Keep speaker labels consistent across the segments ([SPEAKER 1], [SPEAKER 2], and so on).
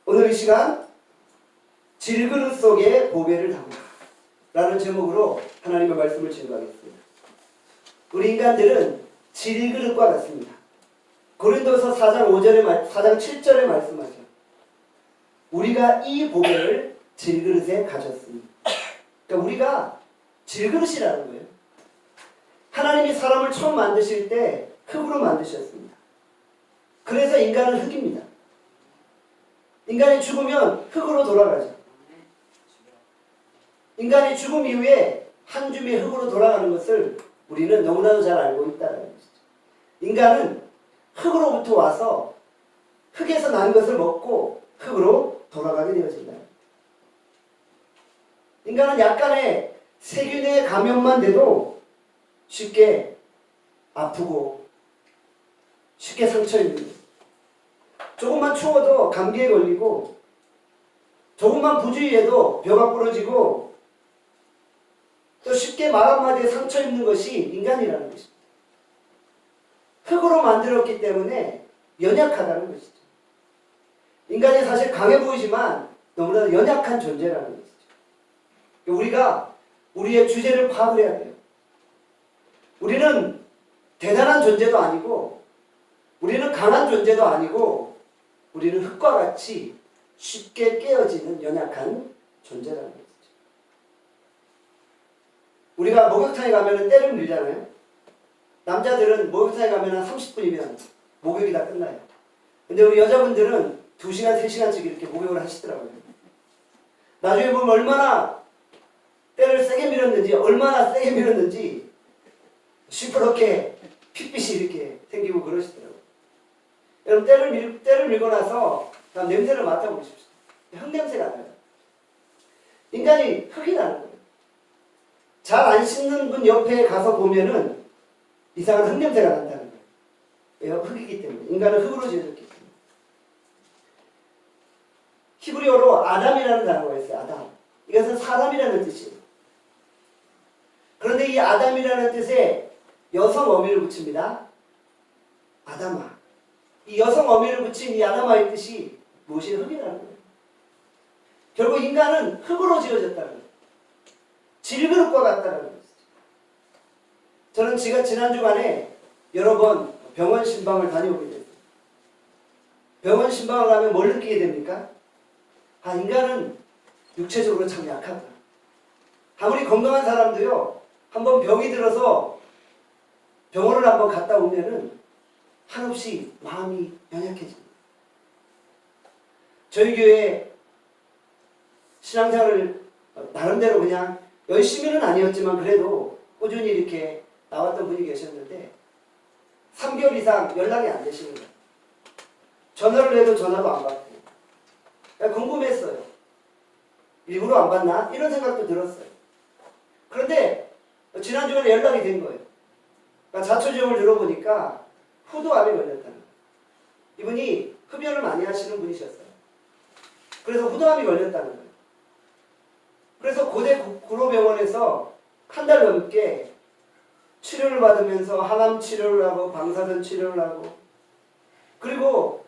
[SPEAKER 1] 오늘 이 시간 질그릇 속에 보배를 담아 라는 제목으로 하나님의 말씀을 증거하겠습니다. 우리 인간들은 질그릇과 같습니다. 고린도서 4장 7절에 말씀하죠. 우리가 이 보배를 질그릇에 가졌습니다. 그러니까 우리가 질그릇이라는 거예요. 하나님이 사람을 처음 만드실 때 흙으로 만드셨습니다. 그래서 인간은 흙입니다. 인간이 죽으면 흙으로 돌아가죠. 인간이 죽음 이후에 한 줌의 흙으로 돌아가는 것을 우리는 너무나도 잘 알고 있다는 것이죠. 인간은 흙으로부터 와서 흙에서 난 것을 먹고 흙으로 돌아가게 되어진다. 인간은 약간의 세균의 감염만 돼도 쉽게 아프고 쉽게 상처 입는, 조금만 추워도 감기에 걸리고 조금만 부주의해도 벼가 부러지고 또 쉽게 말 한마디에 상처 입는 것이 인간이라는 것입니다. 흙으로 만들었기 때문에 연약하다는 것이죠. 인간이 사실 강해 보이지만 너무나 연약한 존재라는 것이죠. 우리가 우리의 주제를 파악을 해야 돼요. 우리는 대단한 존재도 아니고 우리는 강한 존재도 아니고 우리는 흙과 같이 쉽게 깨어지는 연약한 존재라는 것이죠. 우리가 목욕탕에 가면 때를 밀잖아요. 남자들은 목욕탕에 가면 30분이면 목욕이 다 끝나요. 근데 우리 여자분들은 2시간, 3시간씩 이렇게 목욕을 하시더라고요. 나중에 보면 얼마나 때를 세게 밀었는지, 얼마나 세게 밀었는지 시퍼렇게 핏빛이 이렇게 생기고 그러시더라고요. 여러분, 때를 밀고 나서 다음 냄새를 맡아보십시오. 흙냄새가 나요. 인간이 흙이라는 거예요. 잘 안 씻는 분 옆에 가서 보면은 이상한 흙냄새가 난다는 거예요. 왜요? 흙이기 때문에. 인간은 흙으로 지어졌기 때문에. 히브리어로 아담이라는 단어가 있어요. 아담. 이것은 사람이라는 뜻이에요. 그런데 이 아담이라는 뜻에 여성 어미를 붙입니다. 아담아. 이 여성 어미를 붙인 이 아담아의 뜻이 무엇이 흙이라는 거예요. 결국 인간은 흙으로 지어졌다는 거예요. 질그릇과 같다는 거예요. 저는 지난 주간에 여러 번 병원 신방을 다녀오게 됐어요. 병원 신방을 가면 뭘 느끼게 됩니까? 인간은 육체적으로 참 약하다. 아무리 건강한 사람도요, 한번 병이 들어서 병원을 한번 갔다 오면은 한없이 마음이 연약해집니다. 저희 교회 신앙생활을 나름대로 그냥 열심히는 아니었지만 그래도 꾸준히 이렇게 나왔던 분이 계셨는데 3개월 이상 연락이 안 되시는 거예요. 전화를 해도 전화도 안 받고. 궁금했어요. 일부러 안 받나? 이런 생각도 들었어요. 그런데 지난주에 연락이 된 거예요. 그러니까 자초지종을 들어보니까 후두암에 걸렸다는 거예요. 이분이 흡연을 많이 하시는 분이셨어요. 그래서 후두암이 걸렸다는 거예요. 그래서 고대 구로병원에서 한 달 넘게 치료를 받으면서 항암 치료를 하고 방사선 치료를 하고, 그리고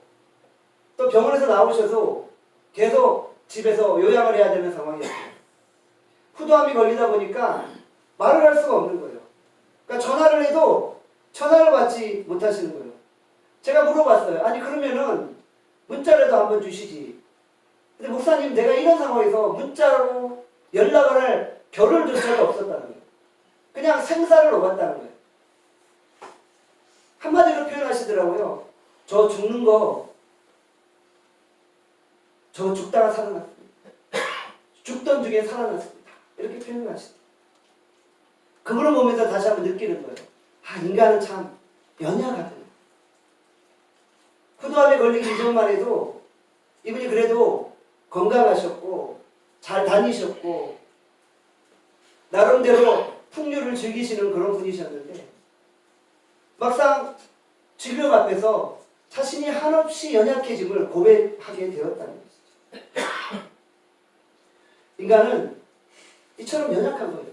[SPEAKER 1] 또 병원에서 나오셔서 계속 집에서 요양을 해야 되는 상황이었어요. 후두암이 걸리다 보니까 말을 할 수가 없는 거예요. 그러니까 전화를 해도 전화를 받지 못하시는 거예요. 제가 물어봤어요. 아니 그러면은 문자라도 한번 주시지. 근데 목사님, 내가 이런 상황에서 문자로 연락을 할 겨를조차가 없었다는 거예요. 그냥 생사를 오갔다는 거예요. 한마디로 표현하시더라고요. 저 죽는 거, 저 죽다가 살아났습니다. 죽던 중에 살아났습니다. 이렇게 표현을 하시더라고요. 그걸 보면서 다시 한번 느끼는 거예요. 인간은 참 연약하다. 후두암에 걸리기 이전만 해도 이분이 그래도 건강하셨고 잘 다니셨고 나름대로 풍류를 즐기시는 그런 분이셨는데 막상 질병 앞에서 자신이 한없이 연약해짐을 고백하게 되었다는 것이죠. 인간은 이처럼 연약한 거예요.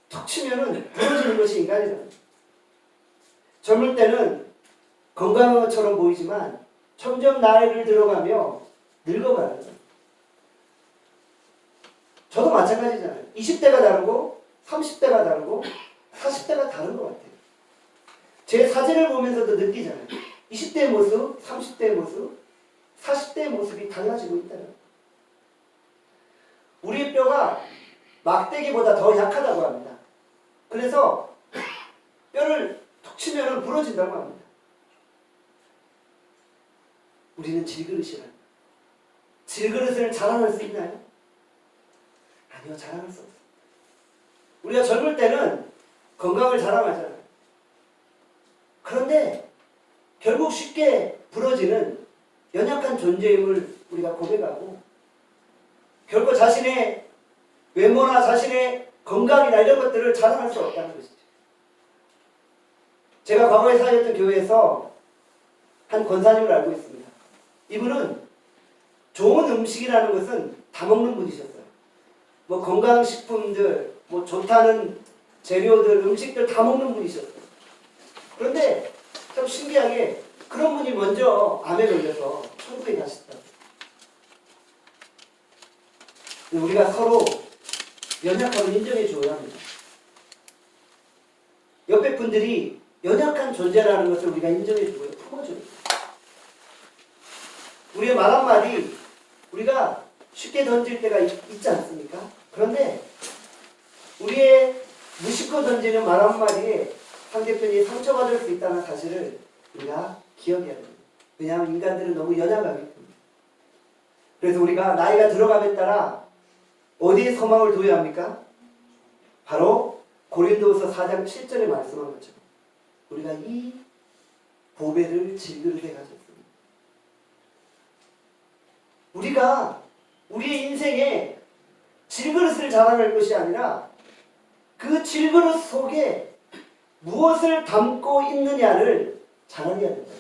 [SPEAKER 1] 툭 치면은 부러지는 것이 인간이라는 거예요. 젊을 때는 건강한 것처럼 보이지만 점점 나이를 들어가며 늙어가는 거예요. 저도 마찬가지잖아요. 20대가 다르고 30대가 다르고 40대가 다른 것 같아요. 제 사진을 보면서도 느끼잖아요. 20대의 모습, 30대의 모습, 40대의 모습이 달라지고 있다는 거예요. 우리의 뼈가 막대기보다 더 약하다고 합니다. 그래서 뼈를 툭 치면 부러진다고 합니다. 우리는 질그릇이라. 질그릇을 자랑할 수 있나요? 아니요, 자랑할 수 없어요. 우리가 젊을 때는 건강을 자랑하잖아요. 그런데 결국 쉽게 부러지는 연약한 존재임을 우리가 고백하고 결국 자신의 외모나 자신의 건강이나 이런 것들을 자랑할 수 없다는 것이죠. 제가 과거에 사역했던 교회에서 한 권사님을 알고 있습니다. 이분은 좋은 음식이라는 것은 다 먹는 분이셨어요. 뭐 건강식품들, 뭐 좋다는 재료들, 음식들 다 먹는 분이셨어요. 그런데 참 신기하게 그런 분이 먼저 암에 걸려서 천국에 가셨다. 우리가 서로 연약함을 인정해 줘야 합니다. 옆에 분들이 연약한 존재라는 것을 우리가 인정해 주고요. 품어줘요. 우리의 말 한마디 우리가 쉽게 던질 때가 있지 않습니까? 그런데 우리의 무심코 던지는 말 한마디에 상대편이 상처받을 수 있다는 사실을 우리가 기억해야 됩니다. 왜냐하면 인간들은 너무 연약하기 때문에. 그래서 우리가 나이가 들어감에 따라 어디에 소망을 둬야 합니까? 바로 고린도후서 4장 7절에 말씀한 것처럼 우리가 이 보배를 질그릇에 가졌습니다. 우리가 우리의 인생에 질그릇을 자랑할 것이 아니라 그 질그릇 속에 무엇을 담고 있느냐를 자랑해야 된다.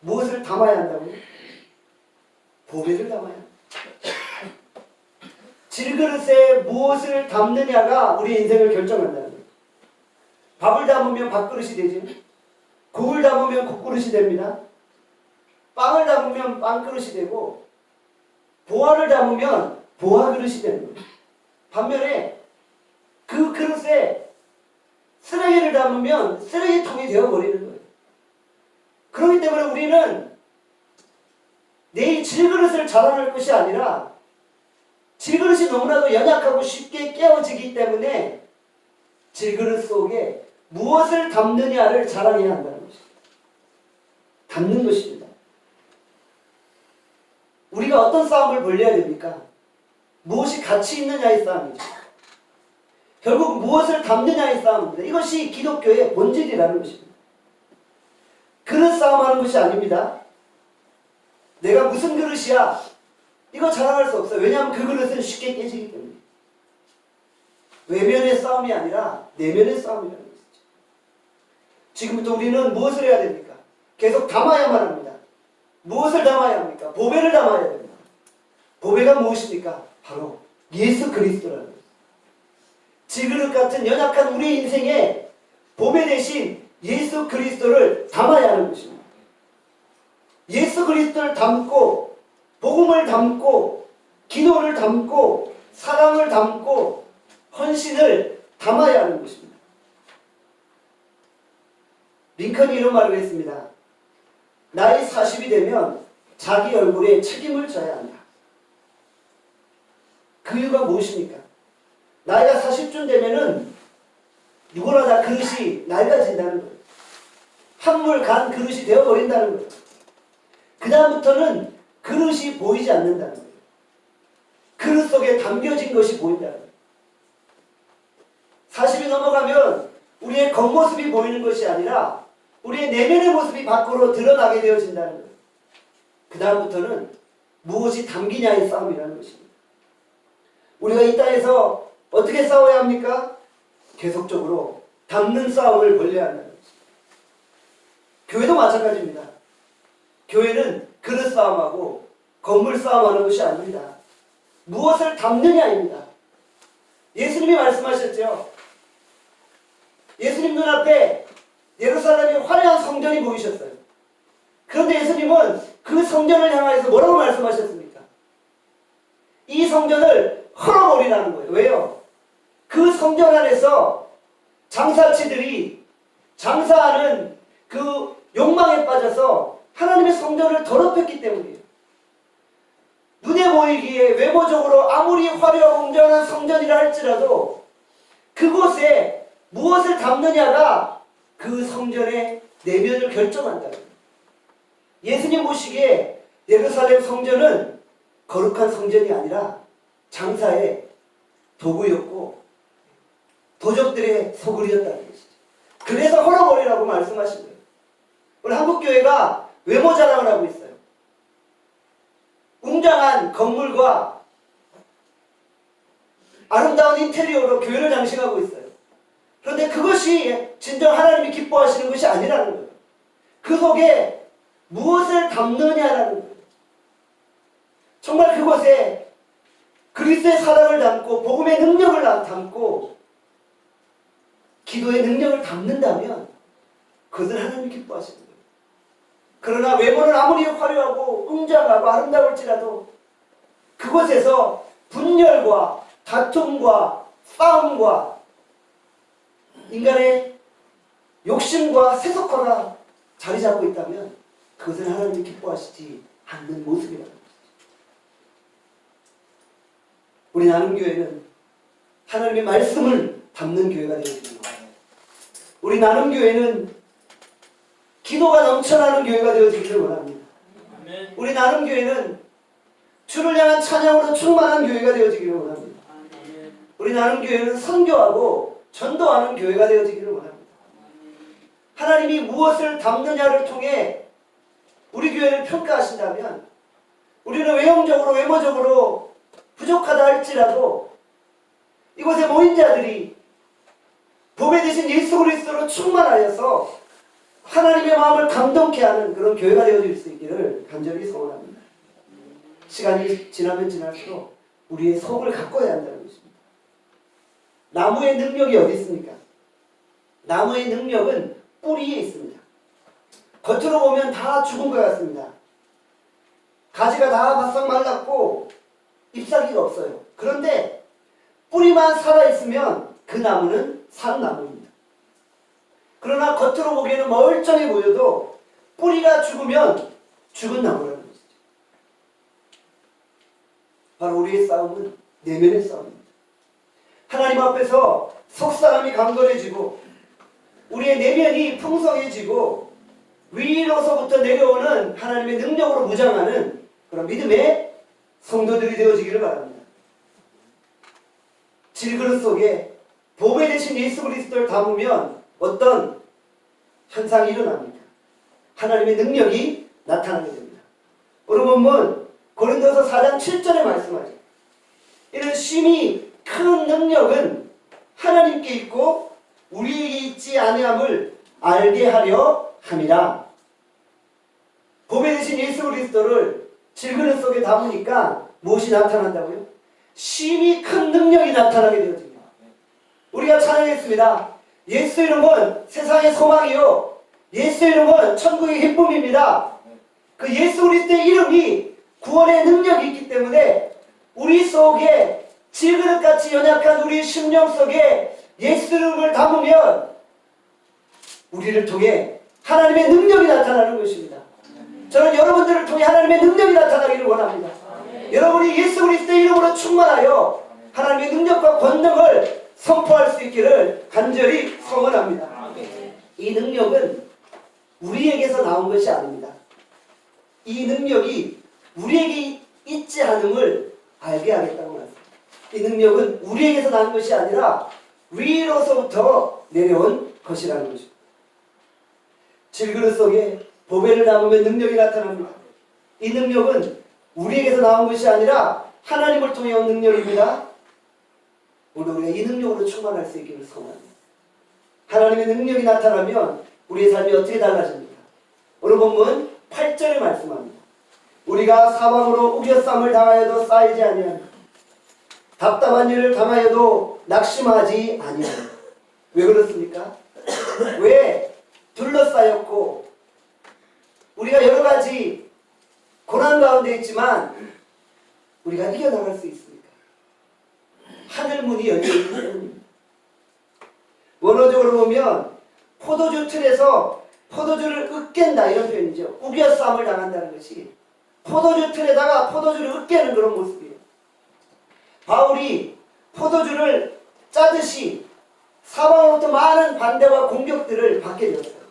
[SPEAKER 1] 무엇을 담아야 한다고요? 보배를 담아야 한다. 질그릇에 무엇을 담느냐가 우리 인생을 결정한다는 거예요. 밥을 담으면 밥그릇이 되지. 국을 담으면 국그릇이 됩니다. 빵을 담으면 빵그릇이 되고 보화를 담으면 보화그릇이 되는 거예요. 반면에 그 그릇에 쓰레기를 담으면 쓰레기통이 되어버리는 거예요. 그렇기 때문에 우리는 내 질그릇을 자랑할 것이 아니라 질그릇이 너무나도 연약하고 쉽게 깨어지기 때문에 질그릇 속에 무엇을 담느냐를 자랑해야 한다는 것입니다. 담는 것입니다. 우리가 어떤 싸움을 벌려야 됩니까? 무엇이 가치 있느냐의 싸움이죠. 결국 무엇을 담느냐의 싸움입니다. 이것이 기독교의 본질이라는 것입니다. 그릇 싸움하는 것이 아닙니다. 내가 무슨 그릇이야? 이거 자랑할 수 없어요. 왜냐하면 그 그릇은 쉽게 깨지기 때문에. 외면의 싸움이 아니라 내면의 싸움이라는 것이죠. 지금부터 우리는 무엇을 해야 됩니까? 계속 담아야만 합니다. 무엇을 담아야 합니까? 보배를 담아야 됩니다. 보배가 무엇입니까? 바로 예수 그리스도라는 것입니다. 질그릇 같은 연약한 우리 인생에 보배 대신 예수 그리스도를 담아야 하는 것입니다. 예수 그리스도를 담고 복음을 담고 기도를 담고 사랑을 담고 헌신을 담아야 하는 것입니다. 링컨이 이런 말을 했습니다. 나이 40이 되면 자기 얼굴에 책임을 져야 한다. 그 이유가 무엇입니까? 나이가 40쯤 되면은 누구나 다 그릇이 낡아진다는 거예요. 한물 간 그릇이 되어버린다는 거예요. 그 다음부터는 그릇이 보이지 않는다는 거예요. 그릇 속에 담겨진 것이 보인다는 거예요. 40이 넘어가면 우리의 겉모습이 보이는 것이 아니라 우리의 내면의 모습이 밖으로 드러나게 되어진다는 거예요. 그 다음부터는 무엇이 담기냐의 싸움이라는 것입니다. 우리가 이 땅에서 어떻게 싸워야 합니까? 계속적으로 담는 싸움을 벌여야 한다는 것입니다. 교회도 마찬가지입니다. 교회는 그릇 싸움하고 건물 싸움하는 것이 아닙니다. 무엇을 담느냐입니다. 예수님이 말씀하셨죠. 예수님 눈앞에 예루살렘이 화려한 성전이 보이셨어요. 그런데 예수님은 그 성전을 향해서 뭐라고 말씀하셨습니까? 이 성전을 헐어버리라는 거예요. 왜요? 그 성전 안에서 장사치들이 장사하는 그 욕망에 빠져서 하나님의 성전을 더럽혔기 때문이에요. 눈에 보이기에 외모적으로 아무리 화려하고 웅장한 성전이라 할지라도 그곳에 무엇을 담느냐가 그 성전의 내면을 결정한다. 예수님 보시기에 예루살렘 성전은 거룩한 성전이 아니라 장사의 도구였고 도적들의 소굴이었다는 것이죠. 그래서 헐어버리라고 말씀하신 거예요. 오늘 한국교회가 외모 자랑을 하고 있어요. 웅장한 건물과 아름다운 인테리어로 교회를 장식하고 있어요. 그런데 그것이 진정 하나님이 기뻐하시는 것이 아니라는 거예요. 그 속에 무엇을 담느냐라는 거예요. 정말 그곳에 그리스도의 사랑을 담고 복음의 능력을 담고 기도의 능력을 담는다면 그것을 하나님이 기뻐하시는 거예요. 그러나 외모는 아무리 화려하고 웅장하고 아름다울지라도 그곳에서 분열과 다툼과 싸움과 인간의 욕심과 세속화가 자리 잡고 있다면 그것은 하나님이 기뻐하시지 않는 모습이라는 것이죠. 우리 나눔교회는 하나님의 말씀을 담는 교회가 되어지는 거예요. 우리 나눔교회는 기도가 넘쳐나는 교회가 되어지기를 원합니다. 우리 나눔교회는 주를 향한 찬양으로 충만한 교회가 되어지기를 원합니다. 우리 나눔교회는 선교하고 전도하는 교회가 되어지기를 원합니다. 하나님이 무엇을 담느냐를 통해 우리 교회를 평가하신다면 우리는 외형적으로 외모적으로 부족하다 할지라도 이곳에 모인 자들이 복의 대신 예수 그리스도로 충만하여서 하나님의 마음을 감동케 하는 그런 교회가 되어질 수 있기를 간절히 소원합니다. 시간이 지나면 지날수록 우리의 속을 가꿔야 한다는 것입니다. 나무의 능력이 어디 있습니까? 나무의 능력은 뿌리에 있습니다. 겉으로 보면 다 죽은 것 같습니다. 가지가 다 바싹 말랐고 잎사귀가 없어요. 그런데 뿌리만 살아있으면 그 나무는 산 나무입니다. 그러나 겉으로 보기에는 멀쩡해 보여도 뿌리가 죽으면 죽은 나무라는 것이죠. 바로 우리의 싸움은 내면의 싸움입니다. 하나님 앞에서 속사람이 강건해지고 우리의 내면이 풍성해지고 위로서부터 내려오는 하나님의 능력으로 무장하는 그런 믿음의 성도들이 되어지기를 바랍니다. 질그릇 속에 보배 대신 예수 그리스도를 담으면 어떤 현상이 일어납니까? 하나님의 능력이 나타나게 됩니다. 오늘 본문 고린도서 4장 7절에 말씀하죠. 이는 심히 큰 능력은 하나님께 있고 우리에게 있지 아니함을 알게 하려 함이라. 보배 대신 예수 그리스도를 질그릇 속에 담으니까 무엇이 나타난다고요? 심히 큰 능력이 나타나게 되어집니다. 우리가 찬양했습니다. 예수 이름은 세상의 소망이요 예수 이름은 천국의 기쁨입니다. 그 예수 그리스도의 이름이 구원의 능력이 있기 때문에 우리 속에 질그릇같이 연약한 우리 심령 속에 예수 이름을 담으면 우리를 통해 하나님의 능력이 나타나는 것입니다. 저는 여러분들을 통해 하나님의 능력이 나타나기를 원합니다. 여러분이 예수 그리스도의 이름으로 충만하여 하나님의 능력과 권능을 선포할 수 있기를 간절히 소원합니다. 이 능력은 우리에게서 나온 것이 아닙니다. 이 능력이 우리에게 있지 않음을 알게 하겠다고 말합니다. 이 능력은 우리에게서 나온 것이 아니라 위로서부터 내려온 것이라는 것입니다. 질그릇 속에 보배를 담으면 능력이 나타납니다. 이 능력은 우리에게서 나온 것이 아니라 하나님을 통해 온 능력입니다. 오늘 우리가 이 능력으로 충만할 수 있기를 소원합니다. 하나님의 능력이 나타나면 우리의 삶이 어떻게 달라집니까? 오늘 본문 8절에 말씀합니다. 우리가 사방으로 우겨쌈을 당하여도 쌓이지 아니하며 답답한 일을 당하여도 낙심하지 아니하며. 왜 그렇습니까? 왜 둘러싸였고 우리가 여러 가지 고난 가운데 있지만 우리가 이겨나갈 수 있습니까? 하늘 문이 열려있기 때문입니다. 원어적으로 보면 포도주 틀에서 포도주를 으깬다 이런 표현이죠. 우겨싸움을 당한다는 것이 포도주 틀에다가 포도주를 으깨는 그런 모습이에요. 바울이 포도주를 짜듯이 사방으로부터 많은 반대와 공격들을 받게 되었어요.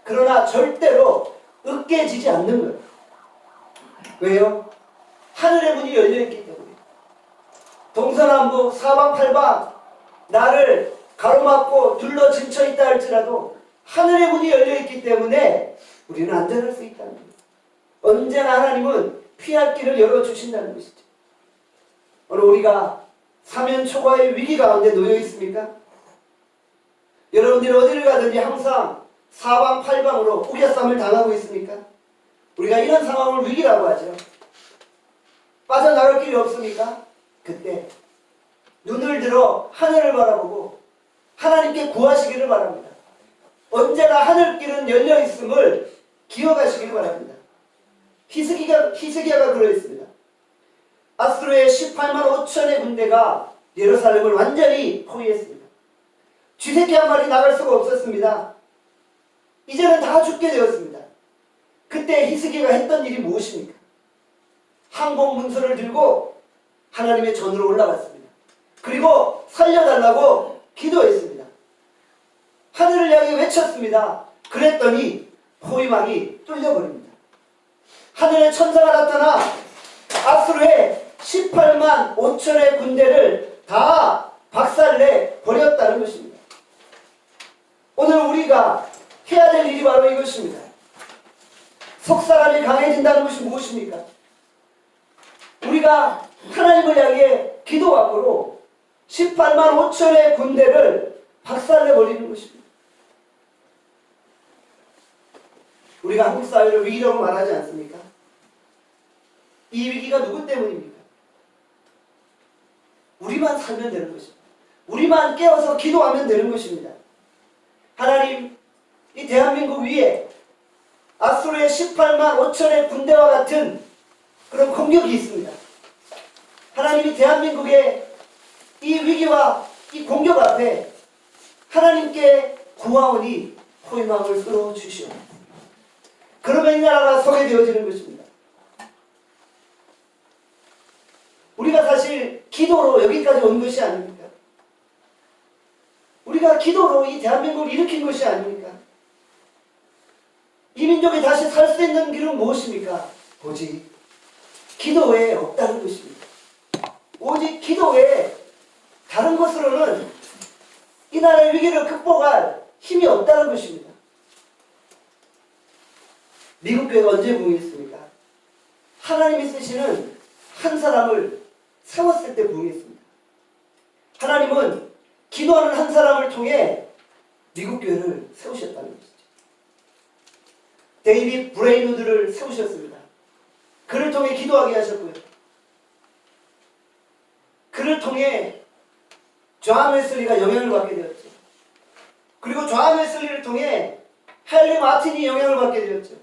[SPEAKER 1] 그러나 절대로 으깨지지 않는 거예요. 왜요? 하늘의 문이 열려있기 때문에. 동서남북 사방팔방 나를 가로막고 둘러 진쳐 있다 할지라도 하늘의 문이 열려있기 때문에 우리는 안전할 수 있다는 거예요. 언제나 하나님은 피할 길을 열어주신다는 것이죠. 오늘 우리가 사면초가의 위기 가운데 놓여 있습니까? 여러분들이 어디를 가든지 항상 사방팔방으로 우겨쌈을 당하고 있습니까? 우리가 이런 상황을 위기라고 하죠. 빠져나갈 길이 없습니까? 그때 눈을 들어 하늘을 바라보고 하나님께 구하시기를 바랍니다. 언제나 하늘길은 열려있음을 기억하시기를 바랍니다. 히스기야가 그러했습니다. 아수르의 18만 5천의 군대가 예루살렘을 완전히 포위했습니다. 쥐새끼 한 마리 나갈 수가 없었습니다. 이제는 다 죽게 되었습니다. 그때 히스기야가 했던 일이 무엇입니까? 항공 문서를 들고 하나님의 전으로 올라갔습니다. 그리고 살려달라고 기도했습니다. 하늘을 향해 외쳤습니다. 그랬더니 포위망이 뚫려버립니다. 하늘의 천사가 나타나 아수르의 18만 5천의 군대를 다 박살내 버렸다는 것입니다. 오늘 우리가 해야 될 일이 바로 이것입니다. 속사람이 강해진다는 것이 무엇입니까? 우리가 하나님을 향해 기도함으로 18만 5천의 군대를 박살내버리는 것입니다. 우리가 한국 사회를 위기라고 말하지 않습니까? 이 위기가 누구 때문입니까? 우리만 살면 되는 것입니다. 우리만 깨어서 기도하면 되는 것입니다. 하나님, 이 대한민국 위에 아수르의 18만 5천의 군대와 같은 그런 공격이 있습니다. 하나님이 대한민국의 이 위기와 이 공격 앞에 하나님께 구하오니 포위망을 끌어주시오. 그러면 이 나라가 서게 되어지는 것입니다. 우리가 사실 기도로 여기까지 온 것이 아닙니까? 우리가 기도로 이 대한민국을 일으킨 것이 아닙니까? 이 민족이 다시 살 수 있는 길은 무엇입니까? 오직 기도 외에 없다는 것입니다. 오직 기도 외에 다른 것으로는 이 나라의 위기를 극복할 힘이 없다는 것입니다. 미국 교회가 언제 부흥했습니까? 하나님이 쓰시는 한 사람을 세웠을 때 부흥했습니다. 하나님은 기도하는 한 사람을 통해 미국 교회를 세우셨다는 것이죠. 데이빗 브레인우드를 세우셨습니다. 그를 통해 기도하게 하셨고요. 그를 통해 존 웨슬리가 영향을 받게 되었죠. 그리고 존 웨슬리를 통해 헨리 마틴이 영향을 받게 되었죠.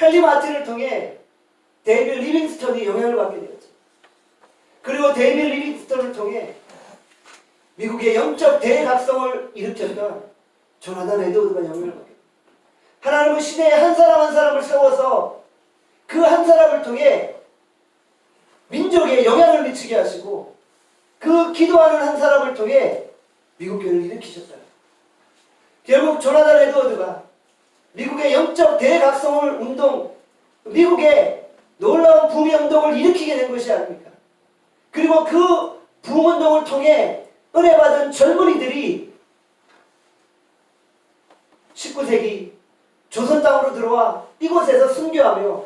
[SPEAKER 1] 헨리 마틴을 통해 데이빗 리빙스턴이 영향을 받게 되었죠. 그리고 데이빗 리빙스턴을 통해 미국의 영적 대각성을 일으켰던 조나단 에드워드가 영향을 받게 됩니다. 하나님은 시대에 한 사람 한 사람을 세워서 그 한 사람을 통해 민족에 영향을 미치게 하시고 그 기도하는 한 사람을 통해 미국 교회를 일으키셨어요. 결국 조나단 에드워드가 미국의 영적 대각성을 운동, 미국의 놀라운 부흥운동을 일으키게 된 것이 아닙니까? 그리고 그 부흥운동을 통해 은혜 받은 젊은이들이 19세기 조선 땅으로 들어와 이곳에서 순교하며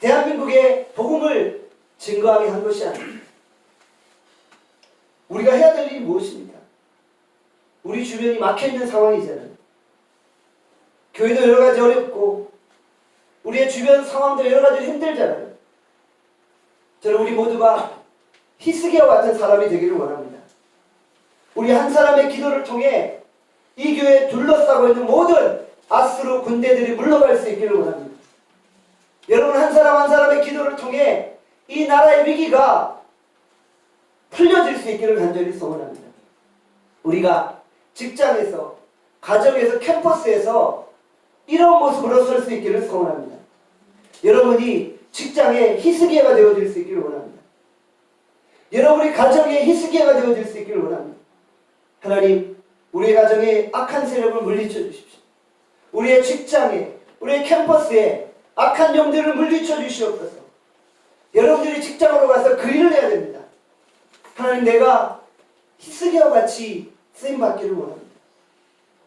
[SPEAKER 1] 대한민국의 복음을 증거하게 한 것이 아닙니다. 우리가 해야 될 일이 무엇입니까? 우리 주변이 막혀있는 상황이잖아요. 교회도 여러 가지 어렵고 우리의 주변 상황도 여러 가지 힘들잖아요. 저는 우리 모두가 히스기야와 같은 사람이 되기를 원합니다. 우리 한 사람의 기도를 통해 이 교회에 둘러싸고 있는 모든 아수르 군대들이 물러갈 수 있기를 원합니다. 여러분 한 사람 한 사람의 기도를 통해 이 나라의 위기가 풀려질 수 있기를 간절히 소원합니다. 우리가 직장에서, 가정에서, 캠퍼스에서 이런 모습으로 설 수 있기를 소원합니다. 여러분이 직장에 히스기야가 되어질 수 있기를 원합니다. 여러분이 가정에 히스기야가 되어질 수 있기를 원합니다. 하나님, 우리의 가정에 악한 세력을 물리쳐 주십시오. 우리의 직장에, 우리의 캠퍼스에 악한 영들을 물리쳐 주시옵소서. 여러분들이 직장으로 가서 그 일을 해야 됩니다. 하나님, 내가 히스기야와 같이 쓰임받기를 원합니다.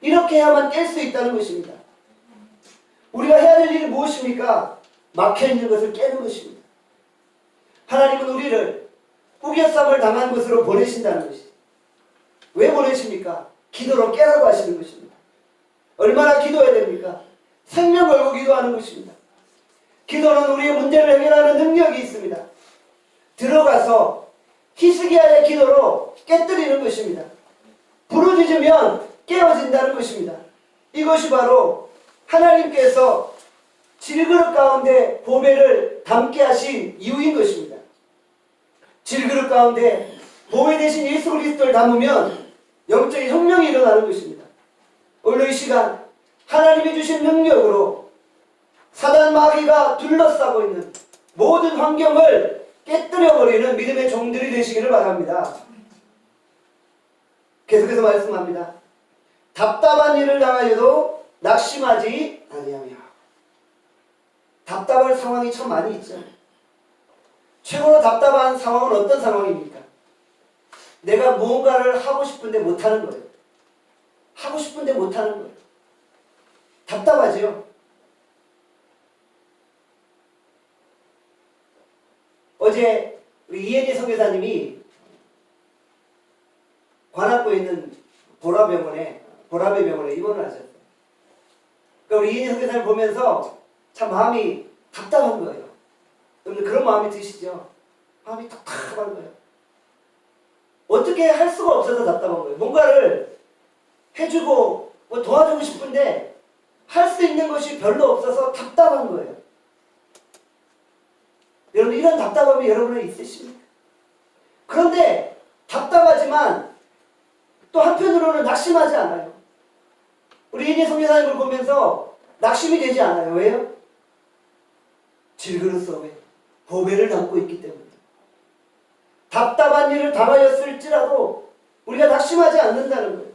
[SPEAKER 1] 이렇게 해야만 깰 수 있다는 것입니다. 우리가 해야 될 일이 무엇입니까? 막혀있는 것을 깨는 것입니다. 하나님은 우리를 우겨쌈을 당한 것으로 보내신다는 것이죠. 왜 보내십니까? 기도로 깨라고 하시는 것입니다. 얼마나 기도해야 됩니까? 생명 걸고 기도하는 것입니다. 기도는 우리의 문제를 해결하는 능력이 있습니다. 들어가서 히스기야의 기도로 깨뜨리는 것입니다. 부르짖으면 깨어진다는 것입니다. 이것이 바로 하나님께서 질그릇 가운데 보배를 담게 하신 이유인 것입니다. 질그릇 가운데 보배 대신 예수 그리스도를 담으면 영적인 혁명이 일어나는 것입니다. 오늘 이 시간 하나님이 주신 능력으로 사단 마귀가 둘러싸고 있는 모든 환경을 깨뜨려버리는 믿음의 종들이 되시기를 바랍니다. 계속해서 말씀합니다. 답답한 일을 당하여도 낙심하지 아니하며. 답답할 상황이 참 많이 있죠. 최고로 답답한 상황은 어떤 상황입니까? 내가 무언가를 하고 싶은데 못하는 거예요. 하고 싶은데 못하는 거예요. 답답하지요. 어제 우리 이혜리 선교사님이 관악구에 있는 보라배 병원에 입원을 하셨어요. 그러니까 우리 이혜리 선교사님 보면서 참 마음이 답답한 거예요. 여러분들 그런 마음이 드시죠? 마음이 답답한 거예요. 어떻게 할 수가 없어서 답답한 거예요. 뭔가를 해주고 뭐 도와주고 싶은데 할 수 있는 것이 별로 없어서 답답한 거예요. 여러분, 이런 답답함이 여러분은 있으십니까? 그런데 답답하지만 또 한편으로는 낙심하지 않아요. 우리 이니 선교사님을 보면서 낙심이 되지 않아요. 왜요? 질그릇 속에 보배를 담고 있기 때문에. 답답한 일을 당하였을지라도 우리가 낙심하지 않는다는 거예요.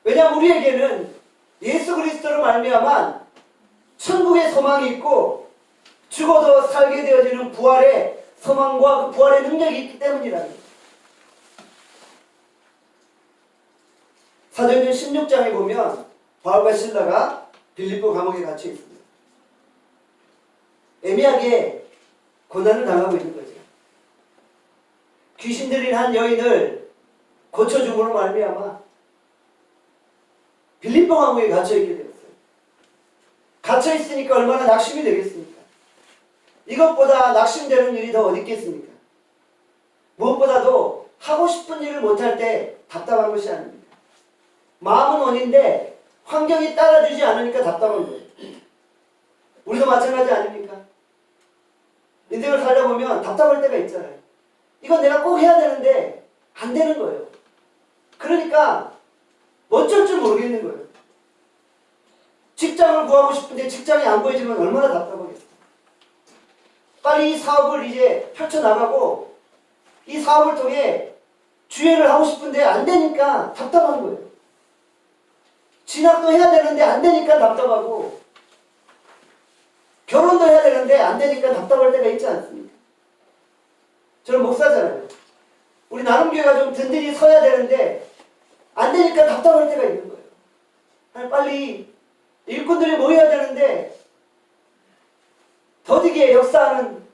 [SPEAKER 1] 왜냐하면 우리에게는 예수 그리스도로 말미암아 천국의 소망이 있고 죽어도 살게 되어지는 부활의 소망과 그 부활의 능력이 있기 때문이라는 거예요. 사도행전 16장에 보면 바울과 실라가 빌립보 감옥에 갇혀 있습니다. 애매하게 고난을 당하고 있는 거죠. 귀신 들린 한 여인을 고쳐줌으로 말미암아 빌립보 감옥에 갇혀 있게 되었어요. 갇혀 있으니까 얼마나 낙심이 되겠습니까? 이것보다 낙심되는 일이 더 어디 있겠습니까? 무엇보다도 하고 싶은 일을 못할 때 답답한 것이 아닙니다. 마음은 원인데 환경이 따라주지 않으니까 답답한 거예요. 우리도 마찬가지 아닙니까? 인생을 살다 보면 답답할 때가 있잖아요. 이건 내가 꼭 해야 되는데 안 되는 거예요. 그러니까 어쩔 줄 모르겠는 거예요. 직장을 구하고 싶은데 직장이 안 보이지만 얼마나 답답하겠어요. 빨리 이 사업을 이제 펼쳐나가고 이 사업을 통해 주회를 하고 싶은데 안 되니까 답답한 거예요. 진학도 해야 되는데 안 되니까 답답하고 결혼도 해야 되는데 안 되니까 답답할 때가 있지 않습니까? 저는 목사잖아요. 우리 나눔교회가 좀 든든히 서야 되는데 안 되니까 답답할 때가 있는 거예요. 아니, 빨리 일꾼들이 모여야 되는데 더디게 역사하는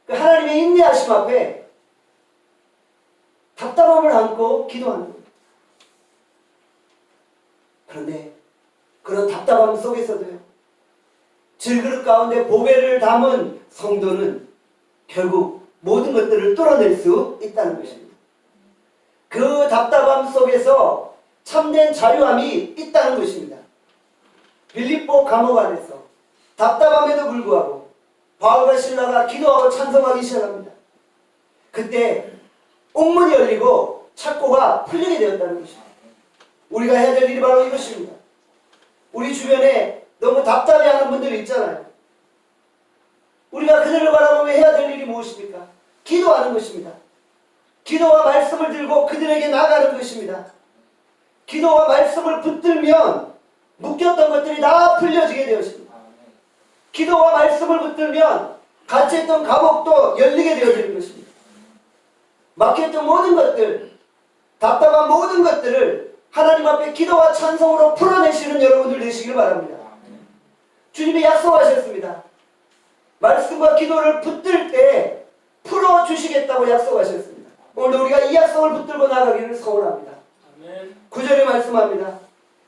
[SPEAKER 1] 그 하나님의 인내하심 앞에 답답함을 안고 기도하는 거예요. 그런데 그런 답답함 속에서도요, 질그릇 가운데 보배를 담은 성도는 결국 모든 것들을 뚫어낼 수 있다는 것입니다. 그 답답함 속에서 참된 자유함이 있다는 것입니다. 빌립보 감옥 안에서 답답함에도 불구하고 바울과 신라가 기도하고 찬송하기 시작합니다. 그때 옥문이 열리고 착고가 풀리게 되었다는 것입니다. 우리가 해야 될 일이 바로 이것입니다. 우리 주변에 너무 답답해하는 분들이 있잖아요. 우리가 그들을 바라보며 해야 될 일이 무엇입니까? 기도하는 것입니다. 기도와 말씀을 들고 그들에게 나가는 것입니다. 기도와 말씀을 붙들면 묶였던 것들이 다 풀려지게 되었습니다. 기도와 말씀을 붙들면 갇혀있던 감옥도 열리게 되어지는 것입니다. 막혔던 모든 것들, 답답한 모든 것들을 하나님 앞에 기도와 찬송으로 풀어내시는 여러분들 되시길 바랍니다. 주님이 약속하셨습니다. 말씀과 기도를 붙들 때 풀어주시겠다고 약속하셨습니다. 오늘 우리가 이 약속을 붙들고 나가기를 소원합니다. 9절에 말씀합니다.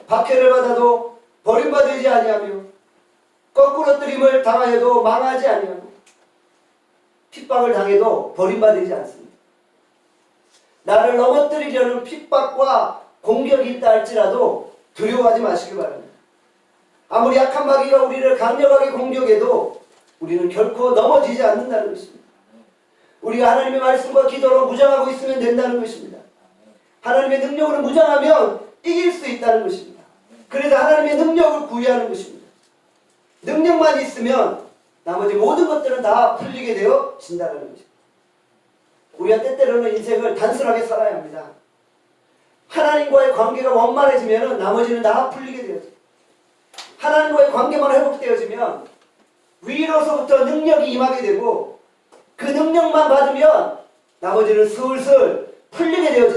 [SPEAKER 1] 박해를 받아도 버림받지 아니하며 거꾸러뜨림을 당하여도 망하지 아니하고 핍박을 당해도 버림받지 않습니다. 나를 넘어뜨리려는 핍박과 공격이 있다 할지라도 두려워하지 마시길 바랍니다. 아무리 약한 마귀가 우리를 강력하게 공격해도 우리는 결코 넘어지지 않는다는 것입니다. 우리가 하나님의 말씀과 기도로 무장하고 있으면 된다는 것입니다. 하나님의 능력으로 무장하면 이길 수 있다는 것입니다. 그래서 하나님의 능력을 구해하는 것입니다. 능력만 있으면 나머지 모든 것들은 다 풀리게 되어진다는 것입니다. 우리가 때때로는 인생을 단순하게 살아야 합니다. 하나님과의 관계가 원만해지면 나머지는 다 풀리게 되어져요. 하나님과의 관계만 회복되어지면 위로서부터 능력이 임하게 되고 그 능력만 받으면 나머지는 슬슬 풀리게 되어져요.